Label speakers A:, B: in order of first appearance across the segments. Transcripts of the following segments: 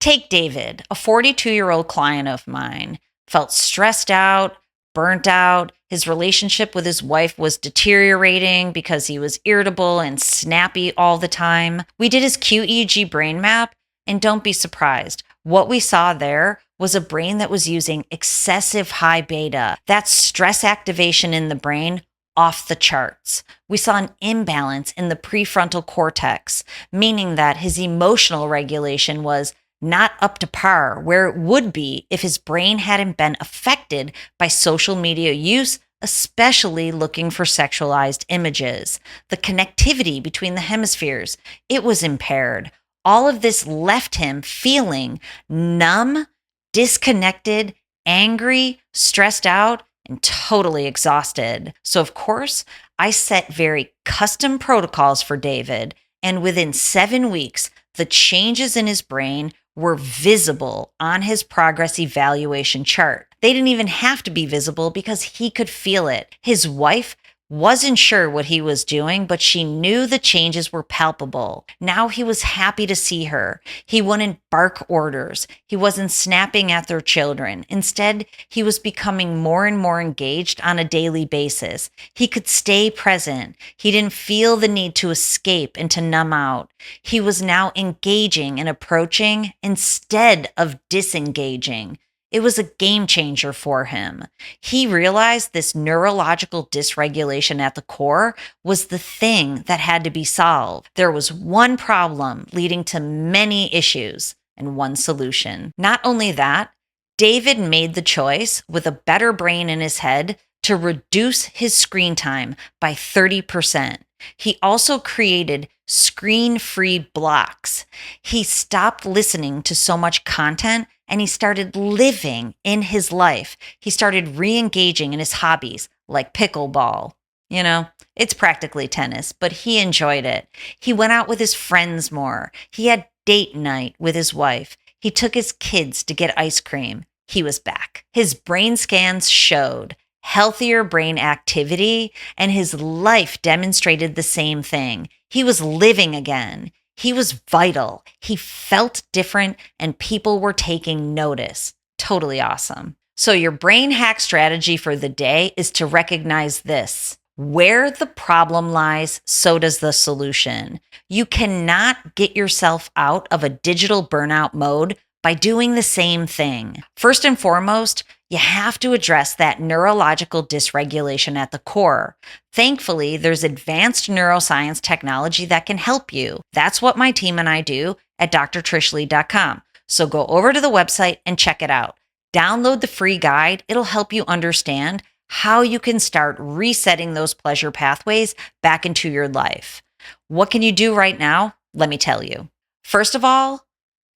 A: Take David, a 42-year-old client of mine, felt stressed out, burnt out. His relationship with his wife was deteriorating because he was irritable and snappy all the time. We did his QEEG brain map, and don't be surprised. What we saw there was a brain that was using excessive high beta. That's stress activation in the brain off the charts. We saw an imbalance in the prefrontal cortex, meaning that his emotional regulation was not up to par where it would be if his brain hadn't been affected by social media use, especially looking for sexualized images. The connectivity between the hemispheres, it was impaired. All of this left him feeling numb, disconnected, angry, stressed out, and totally exhausted. So, of course, I set very custom protocols for David, and within 7 weeks, the changes in his brain were visible on his progress evaluation chart. They didn't even have to be visible because he could feel it. His wife wasn't sure what he was doing, but she knew the changes were palpable. Now he was happy to see her. He wouldn't bark orders. He wasn't snapping at their children. Instead, he was becoming more and more engaged on a daily basis. He could stay present. He didn't feel the need to escape and to numb out. He was now engaging and approaching instead of disengaging. It was a game changer for him. He realized this neurological dysregulation at the core was the thing that had to be solved. There was one problem leading to many issues and one solution. Not only that, David made the choice with a better brain in his head to reduce his screen time by 30%. He also created screen-free blocks. He stopped listening to so much content and he started living in his life. He started re-engaging in his hobbies like pickleball. You know, it's practically tennis, but he enjoyed it. He went out with his friends more. He had date night with his wife. He took his kids to get ice cream. He was back. His brain scans showed healthier brain activity, and his life demonstrated the same thing. He was living again. He was vital. He felt different, and people were taking notice. Totally awesome. So your brain hack strategy for the day is to recognize this. Where the problem lies, so does the solution. You cannot get yourself out of a digital burnout mode by doing the same thing. First and foremost, you have to address that neurological dysregulation at the core. Thankfully, there's advanced neuroscience technology that can help you. That's what my team and I do at drtrishlee.com. So go over to the website and check it out. Download the free guide. It'll help you understand how you can start resetting those pleasure pathways back into your life. What can you do right now? Let me tell you. First of all,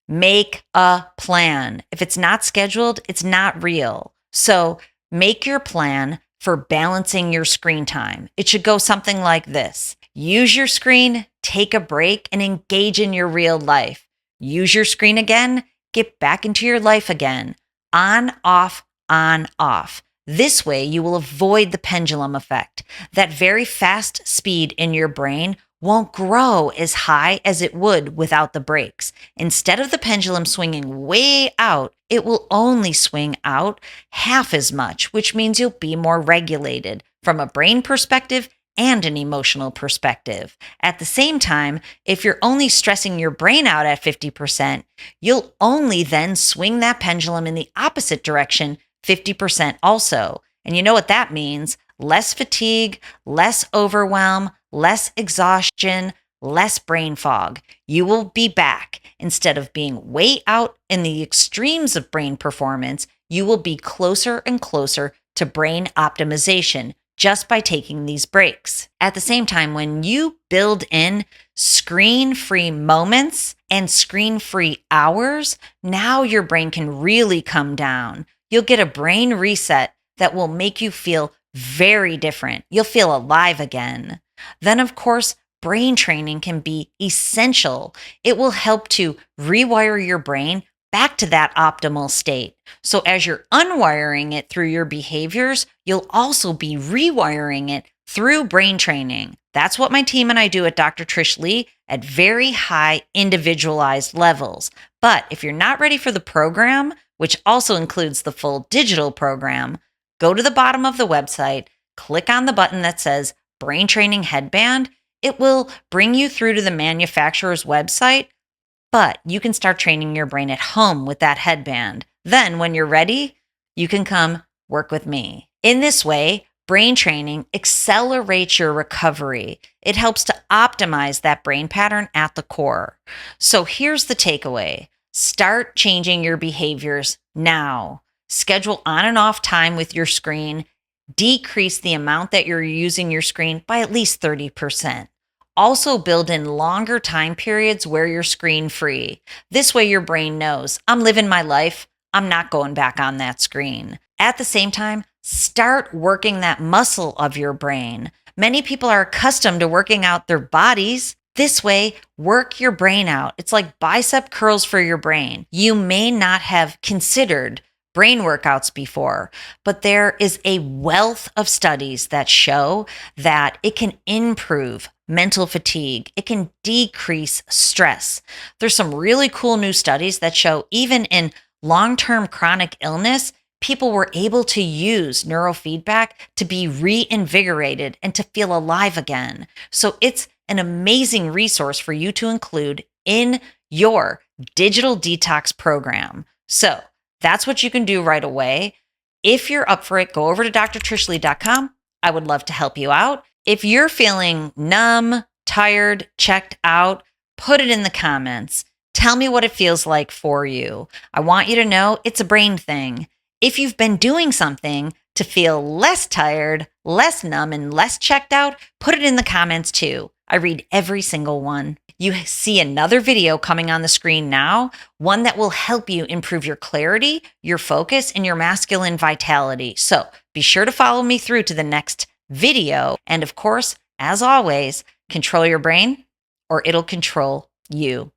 A: make a plan. If it's not scheduled, it's not real. So make your plan for balancing your screen time. It should go something like this. Use your screen, take a break, and engage in your real life. Use your screen again, get back into your life again. On, off, on, off. This way, you will avoid the pendulum effect. That very fast speed in your brain won't grow as high as it would without the breaks. Instead of the pendulum swinging way out, it will only swing out half as much, which means you'll be more regulated from a brain perspective and an emotional perspective. At the same time, if you're only stressing your brain out at 50%, you'll only then swing that pendulum in the opposite direction 50% also. And you know what that means? Less fatigue, less overwhelm, less exhaustion, less brain fog. You will be back. Instead of being way out in the extremes of brain performance, you will be closer and closer to brain optimization just by taking these breaks. At the same time, when you build in screen-free moments and screen-free hours, now your brain can really come down. You'll get a brain reset that will make you feel very different. You'll feel alive again. Then, of course, brain training can be essential. It will help to rewire your brain back to that optimal state. So as you're unwiring it through your behaviors, you'll also be rewiring it through brain training. That's what my team and I do at Dr. Trish Lee at very high individualized levels. But if you're not ready for the program, which also includes the full digital program, go to the bottom of the website, click on the button that says Brain Training Headband. It will bring you through to the manufacturer's website, but you can start training your brain at home with that headband. Then, when you're ready, you can come work with me. In this way, brain training accelerates your recovery. It helps to optimize that brain pattern at the core. So here's the takeaway. Start changing your behaviors now. Schedule on and off time with your screen. Decrease the amount that you're using your screen by at least 30%. Also build in longer time periods where you're screen free. This way your brain knows, I'm living my life. I'm not going back on that screen. At the same time, start working that muscle of your brain. Many people are accustomed to working out their bodies. This way, work your brain out. It's like bicep curls for your brain. You may not have considered brain workouts before, but there is a wealth of studies that show that it can improve mental fatigue. It can decrease stress. There's some really cool new studies that show even in long-term chronic illness, people were able to use neurofeedback to be reinvigorated and to feel alive again. So it's an amazing resource for you to include in your digital detox program. So that's what you can do right away. If you're up for it, go over to drtrishlee.com. I would love to help you out. If you're feeling numb, tired, checked out, put it in the comments. Tell me what it feels like for you. I want you to know it's a brain thing. If you've been doing something to feel less tired, less numb, and less checked out, put it in the comments too. I read every single one. You see another video coming on the screen now, one that will help you improve your clarity, your focus, and your masculine vitality. So be sure to follow me through to the next video. And of course, as always, control your brain or it'll control you.